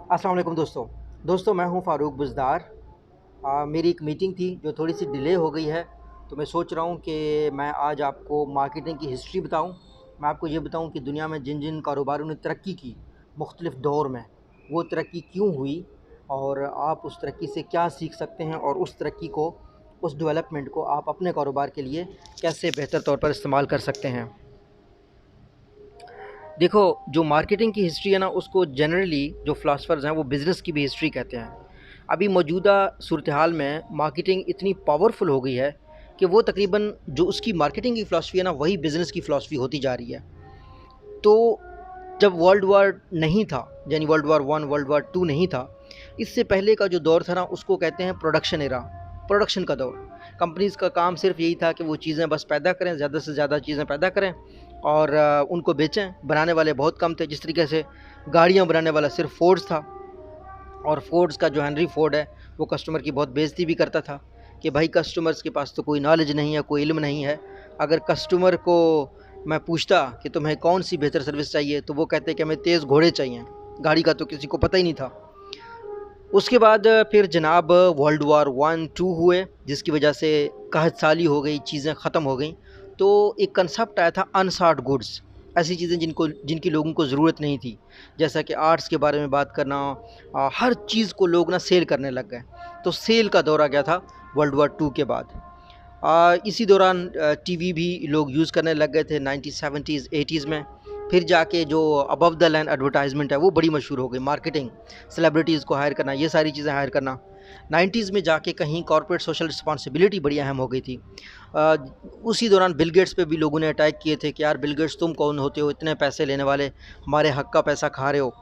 अस्सलाम वालेकुम दोस्तों मैं हूं फ़ारूक बुज़दार। मेरी एक मीटिंग थी जो थोड़ी सी डिले हो गई है, तो मैं सोच रहा हूं कि मैं आज आपको मार्केटिंग की हिस्ट्री बताऊं। मैं आपको ये बताऊं कि दुनिया में जिन जिन कारोबारों ने तरक्की की मुख्तलिफ़ दौर में, वो तरक्की क्यों हुई और आप उस तरक्की से क्या सीख सकते हैं, और उस तरक्की को, उस डेवलपमेंट को आप अपने कारोबार के लिए कैसे बेहतर तौर पर इस्तेमाल कर सकते हैं। देखो, जो मार्केटिंग की हिस्ट्री है ना, उसको जनरली जो फ़िलासफ़र्स हैं वो बिज़नेस की भी हिस्ट्री कहते हैं। अभी मौजूदा सूरत हाल में मार्केटिंग इतनी पावरफुल हो गई है कि वो तकरीबन जो उसकी मार्केटिंग की फ़िलासफ़ी है ना, वही बिज़नेस की फ़िलासफ़ी होती जा रही है। तो जब वर्ल्ड वार नहीं था, यानी world war one, world war two नहीं था, इससे पहले का जो दौर था ना, उसको कहते हैं प्रोडक्शन एरा, प्रोडक्शन का दौर। कंपनीज़ का काम सिर्फ यही था कि वो चीज़ें बस पैदा करें, ज़्यादा से ज़्यादा चीज़ें पैदा करें और उनको बेचें। बनाने वाले बहुत कम थे। जिस तरीके से गाड़ियाँ बनाने वाला सिर्फ फोर्ड्स था, और फोर्ड्स का जो हेनरी फोर्ड है, वो कस्टमर की बहुत बेइज्जती भी करता था कि भाई कस्टमर्स के पास तो कोई नॉलेज नहीं है, कोई इल्म नहीं है। अगर कस्टमर को मैं पूछता कि तुम्हें कौन सी बेहतर सर्विस चाहिए, तो वो कहते कि हमें तेज़ घोड़े चाहिए, गाड़ी का तो किसी को पता ही नहीं था। उसके बाद फिर जनाब वर्ल्ड वार वन टू हुए, जिसकी वजह से कहत साली हो गई, चीज़ें ख़त्म हो गई। तो एक कंसेप्ट आया था अनसॉल्ड गुड्स, ऐसी चीज़ें जिनकी लोगों को ज़रूरत नहीं थी। जैसा कि आर्ट्स के बारे में बात करना, हर चीज़ को लोग ना सेल करने लग गए। तो सेल का दौर आ गया था वर्ल्ड वार टू के बाद। इसी दौरान टीवी भी लोग यूज़ करने लग गए थे 1970s 80s में। फिर जाके जो अबव द लाइन एडवर्टाइजमेंट है वो बड़ी मशहूर हो गई। मार्केटिंग, सेलिब्रिटीज़ को हायर करना, ये सारी चीज़ें हायर करना। 90s में जाके कहीं कॉर्पोरेट सोशल रिस्पॉन्सिबिलिटी बड़ी अहम हो गई थी। अ, उसी दौरान बिल गेट्स पे भी लोगों ने अटैक किए थे कि यार बिल गेट्स तुम कौन होते हो, इतने पैसे लेने वाले, हमारे हक का पैसा खा रहे हो।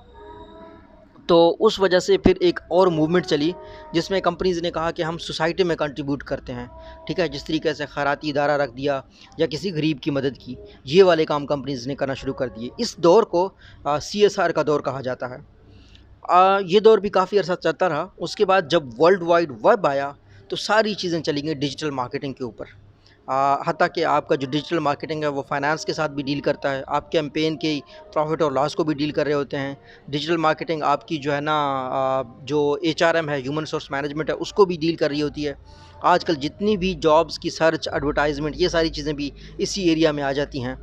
तो उस वजह से फिर एक और मूवमेंट चली, जिसमें कंपनीज़ ने कहा कि हम सोसाइटी में कंट्रीब्यूट करते हैं। ठीक है, जिस तरीके से खैराती इदारा रख दिया या किसी गरीब की मदद की, ये वाले काम कंपनीज़ ने करना शुरू कर दिए। इस दौर को CSR का दौर कहा जाता है। ये दौर भी काफ़ी अरसा चलता रहा। उसके बाद जब वर्ल्ड वाइड वेब आया, तो सारी चीज़ें चली गई डिजिटल मार्केटिंग के ऊपर। हत्ता कि आपका जो डिजिटल मार्केटिंग है वो फाइनेंस के साथ भी डील करता है, आप कैंपेन के प्रॉफिट और लॉस को भी डील कर रहे होते हैं। डिजिटल मार्केटिंग आपकी जो है ना, जो HRM है, ह्यूमन रिसोर्स मैनेजमेंट है, उसको भी डील कर रही होती है। आजकल जितनी भी जॉब्स की सर्च, एडवर्टाइजमेंट, ये सारी चीज़ें भी इसी एरिया में आ जाती हैं।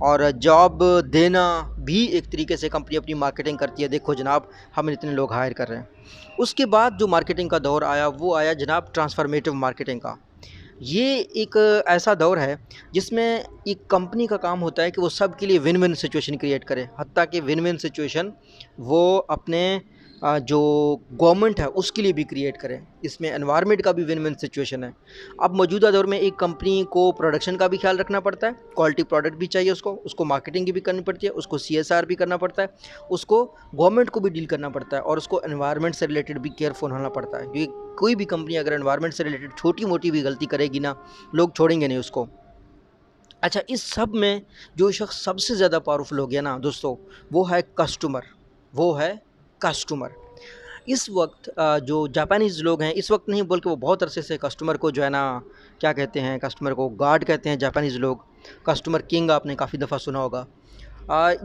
और जॉब देना भी एक तरीके से कंपनी अपनी मार्केटिंग करती है, देखो जनाब हम इतने लोग हायर कर रहे हैं। उसके बाद जो मार्केटिंग का दौर आया, वो आया जनाब ट्रांसफॉर्मेटिव मार्केटिंग का। ये एक ऐसा दौर है जिसमें एक कंपनी का काम होता है कि वो सबके लिए विन विन सिचुएशन क्रिएट करे। हत्ता कि विन विन सिचुएशन वो अपने जो गवर्नमेंट है उसके लिए भी क्रिएट करे। इसमें एनवायरनमेंट का भी विन विन सिचुएशन है। अब मौजूदा दौर में एक कंपनी को प्रोडक्शन का भी ख्याल रखना पड़ता है, क्वालिटी प्रोडक्ट भी चाहिए उसको मार्केटिंग की भी करनी पड़ती है, उसको CSR भी करना पड़ता है, उसको गवर्नमेंट को भी डील करना पड़ता है, और उसको एनवायरनमेंट से रिलेटेड भी केयरफुल होना पड़ता है, क्योंकि कोई भी कंपनी अगर एनवायरनमेंट से रिलेटेड छोटी मोटी भी गलती करेगी ना, लोग छोड़ेंगे नहीं उसको। अच्छा, इस सब में जो शख्स सबसे ज़्यादा पावरफुल हो गया ना दोस्तों, वो है कस्टमर। वो है कस्टमर। इस वक्त जो जापानीज़ लोग हैं, इस वक्त नहीं बल्कि वो बहुत अरसे से कस्टमर को जो है ना, क्या कहते हैं, कस्टमर को गॉड कहते हैं जापानीज़ लोग। कस्टमर किंग आपने काफ़ी दफ़ा सुना होगा।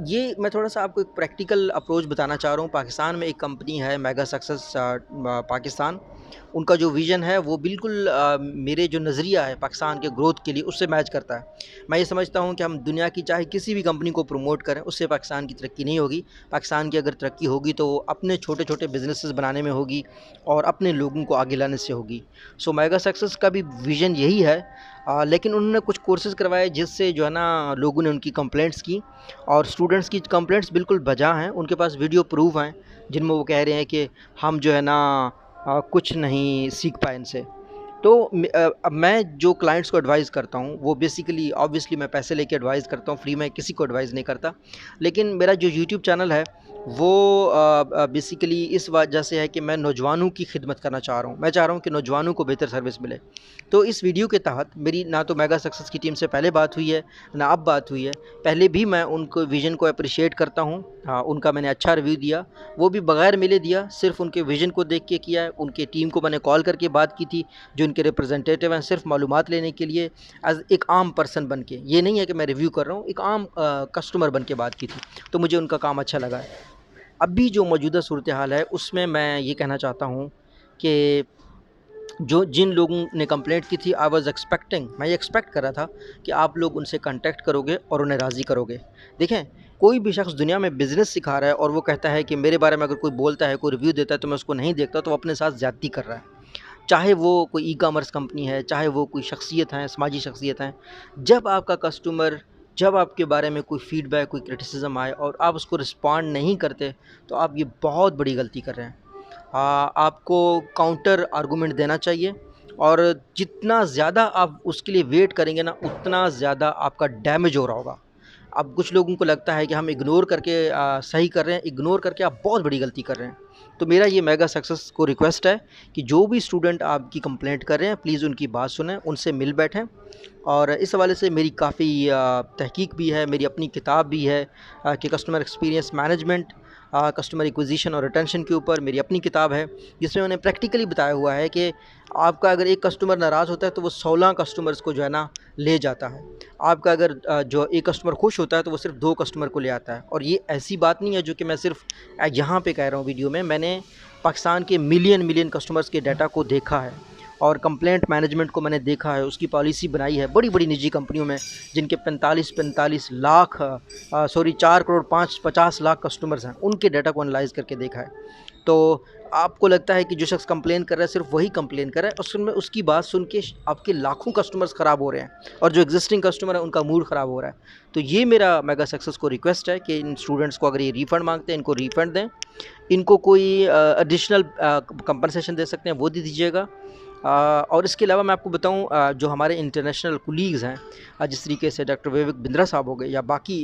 ये मैं थोड़ा-सा आपको एक प्रैक्टिकल अप्रोच बताना चाह रहा हूँ। पाकिस्तान में एक कंपनी है मेगा सक्सेस पाकिस्तान। उनका जो विज़न है वो बिल्कुल मेरे जो नज़रिया है पाकिस्तान के ग्रोथ के लिए उससे मैच करता है। मैं ये समझता हूँ कि हम दुनिया की चाहे किसी भी कंपनी को प्रमोट करें, उससे पाकिस्तान की तरक्की नहीं होगी। पाकिस्तान की अगर तरक्की होगी तो अपने छोटे-छोटे बिज़नेसेस बनाने में होगी और अपने लोगों को आगे लाने से होगी। सो मेगा सक्सेस का भी विज़न यही है। लेकिन उन्होंने कुछ कोर्सेज़ करवाए जिससे जो है ना लोगों ने उनकी कंप्लेंट्स की, और स्टूडेंट्स की कंप्लेंट्स बिल्कुल बजा हैं। उनके पास वीडियो प्रूफ हैं जिनमें वो कह रहे हैं कि हम जो है ना कुछ नहीं सीख पाए इनसे। तो अब मैं जो क्लाइंट्स को एडवाइस करता हूँ वो बेसिकली ऑब्वियसली मैं पैसे लेके एडवाइस करता हूँ, फ्री में किसी को एडवाइस नहीं करता। लेकिन मेरा जो यूट्यूब चैनल है वो बेसिकली इस वजह से है कि मैं नौजवानों की खिदमत करना चाह रहा हूँ। मैं चाह रहा हूँ कि नौजवानों को बेहतर सर्विस मिले। तो इस वीडियो के तहत मेरी ना तो मेगा सक्सेस की टीम से पहले बात हुई है, ना अब बात हुई है। पहले भी मैं उनको विज़न को अप्रिशिएट करता हूँ। हाँ, उनका मैंने अच्छा रिव्यू दिया, वो भी बगैर मिले दिया, सिर्फ उनके विज़न को देख के किया है। उनके टीम को मैंने कॉल करके बात की थी जो उनके रिप्रेजेंटेटिव हैं, सिर्फ मालूमात लेने के लिए, एज एक आम पर्सन बन के। ये नहीं है कि मैं रिव्यू कर रहा हूँ, एक आम कस्टमर बन के बात की थी। तो मुझे उनका काम अच्छा लगा है। ابھی جو موجودہ صورتحال ہے اس میں میں یہ کہنا چاہتا ہوں کہ جن لوگوں نے کمپلینٹ کی تھی، آئی واز ایکسپیکٹنگ، میں یہ ایکسپیکٹ کر رہا تھا کہ آپ لوگ ان سے کانٹیکٹ کرو گے اور انہیں راضی کرو گے۔ دیکھیں، کوئی بھی شخص دنیا میں بزنس سکھا رہا ہے اور وہ کہتا ہے کہ میرے بارے میں اگر کوئی بولتا ہے، کوئی ریویو دیتا ہے تو میں اس کو نہیں دیکھتا، تو وہ اپنے ساتھ زیادتی کر رہا ہے۔ چاہے وہ کوئی ای کامرس کمپنی ہے، چاہے وہ کوئی شخصیت ہیں، سماجی شخصیت ہیں، جب آپ کا کسٹمر، جب آپ کے بارے میں کوئی فیڈ بیک، کوئی کرٹیسزم آئے اور آپ اس کو رسپونڈ نہیں کرتے، تو آپ یہ بہت بڑی غلطی کر رہے ہیں۔ آپ کو کاؤنٹر آرگومنٹ دینا چاہیے، اور جتنا زیادہ آپ اس کے لیے ویٹ کریں گے نا، اتنا زیادہ آپ کا ڈیمیج ہو رہا ہوگا۔ اب کچھ لوگوں کو لگتا ہے کہ ہم اگنور کر کے صحیح کر رہے ہیں، اگنور کر کے آپ بہت بڑی غلطی کر رہے ہیں۔ تو میرا یہ میگا سکسیس کو ریکویسٹ ہے کہ جو بھی اسٹوڈنٹ آپ کی کمپلینٹ کر رہے ہیں، پلیز ان کی بات سنیں، ان سے مل بیٹھیں۔ اور اس حوالے سے میری کافی تحقیق بھی ہے، میری اپنی کتاب بھی ہے کہ customer experience management, customer acquisition اور ریٹینشن کے اوپر میری اپنی کتاب ہے، جس میں انہیں پریکٹیکلی بتایا ہوا ہے کہ آپ کا اگر ایک کسٹمر ناراض ہوتا ہے تو وہ 16 کسٹمرز کو جو ہے نا لے جاتا ہے۔ آپ کا اگر جو ایک کسٹمر خوش ہوتا ہے تو وہ صرف 2 کسٹمر کو لے آتا ہے۔ اور یہ ایسی بات نہیں ہے جو کہ میں صرف یہاں پہ کہہ رہا ہوں ویڈیو میں نے پاکستان کے ملین کسٹمرز کے ڈیٹا کو دیکھا ہے، اور کمپلینٹ مینجمنٹ کو میں نے دیکھا ہے، اس کی پالیسی بنائی ہے بڑی بڑی نجی کمپنیوں میں، جن کے 45 لاکھ 4 کروڑ 50 لاکھ کسٹمرز ہیں، ان کے ڈیٹا کو انالائز کر کے دیکھا ہے۔ تو آپ کو لگتا ہے کہ جو شخص کمپلین کر رہا ہے صرف وہی کمپلین کر رہا ہے، اصل میں اس کی بات سن کے آپ کے لاکھوں کسٹمرز خراب ہو رہے ہیں، اور جو ایگزسٹنگ کسٹمر ہیں ان کا موڈ خراب ہو رہا ہے۔ تو یہ میرا میگا سکسیس کو ریکویسٹ ہے کہ ان اسٹوڈنٹس کو اگر یہ ریفنڈ مانگتے ہیں، ان کو ریفنڈ دیں، ان کو کوئی ایڈیشنل کمپنسیشن دے سکتے ہیں وہ دے دیجیے گا۔ اور اس کے علاوہ میں آپ کو بتاؤں، جو ہمارے انٹرنیشنل کولیگز ہیں، جس طریقے سے ڈاکٹر ویوک بندرا صاحب ہو گئے، یا باقی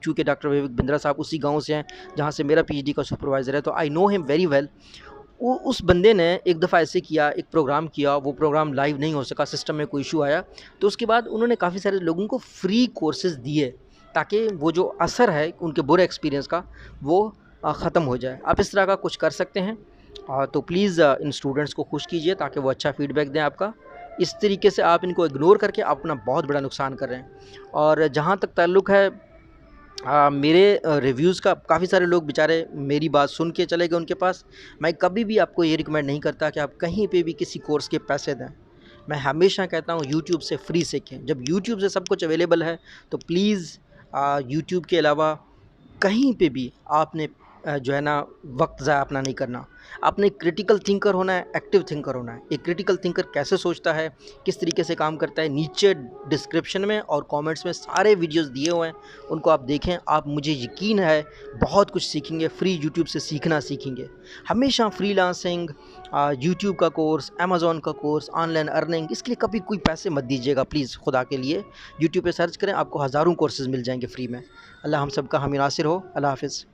چونکہ ڈاکٹر ویوک بندرا صاحب اسی گاؤں سے ہیں جہاں سے میرا پی ایچ ڈی کا سپروائزر ہے، تو آئی نو ہم ویری ویل۔ وہ اس بندے نے ایک دفعہ ایسے کیا، ایک پروگرام کیا، وہ پروگرام لائیو نہیں ہو سکا، سسٹم میں کوئی ایشو آیا، تو اس کے بعد انہوں نے کافی سارے لوگوں کو فری کورسز دیے تاکہ وہ جو اثر ہے ان کے برے ایکسپیرینس کا وہ ختم ہو جائے۔ آپ اس طرح کا کچھ کر سکتے ہیں، تو پلیز ان اسٹوڈنٹس کو خوش کیجئے تاکہ وہ اچھا فیڈ بیک دیں آپ کا۔ اس طریقے سے آپ ان کو اگنور کر کے آپ اپنا بہت بڑا نقصان کر رہے ہیں۔ اور جہاں تک تعلق ہے میرے ریویوز کا، کافی سارے لوگ بیچارے میری بات سن کے چلے گئے ان کے پاس۔ میں کبھی بھی آپ کو یہ ریکمینڈ نہیں کرتا کہ آپ کہیں پہ بھی کسی کورس کے پیسے دیں۔ میں ہمیشہ کہتا ہوں یوٹیوب سے فری سیکھیں۔ جب یوٹیوب سے سب کچھ اویلیبل ہے تو پلیز یوٹیوب کے علاوہ کہیں پہ بھی آپ نے جو ہے نا وقت ضائع اپنا نہیں کرنا۔ آپ نے کرٹیکل تھنکر ہونا ہے، ایکٹیو تھنکر ہونا ہے۔ ایک کرٹیکل تھنکر کیسے سوچتا ہے، کس طریقے سے کام کرتا ہے، نیچے ڈسکرپشن میں اور کامنٹس میں سارے ویڈیوز دیے ہوئے ہیں، ان کو آپ دیکھیں۔ آپ، مجھے یقین ہے، بہت کچھ سیکھیں گے، فری یوٹیوب سے سیکھنا سیکھیں گے۔ ہمیشہ فری لانسنگ، یوٹیوب کا کورس، امیزون کا کورس، آن لائن ارننگ، اس کے لیے کبھی کوئی پیسے مت دیجیے گا پلیز، خدا کے لیے۔ یوٹیوب پہ سرچ کریں، آپ کو ہزاروں کورسز مل جائیں گے فری میں۔ اللہ ہم سب کا حامی ناصر ہو۔ اللہ حافظ۔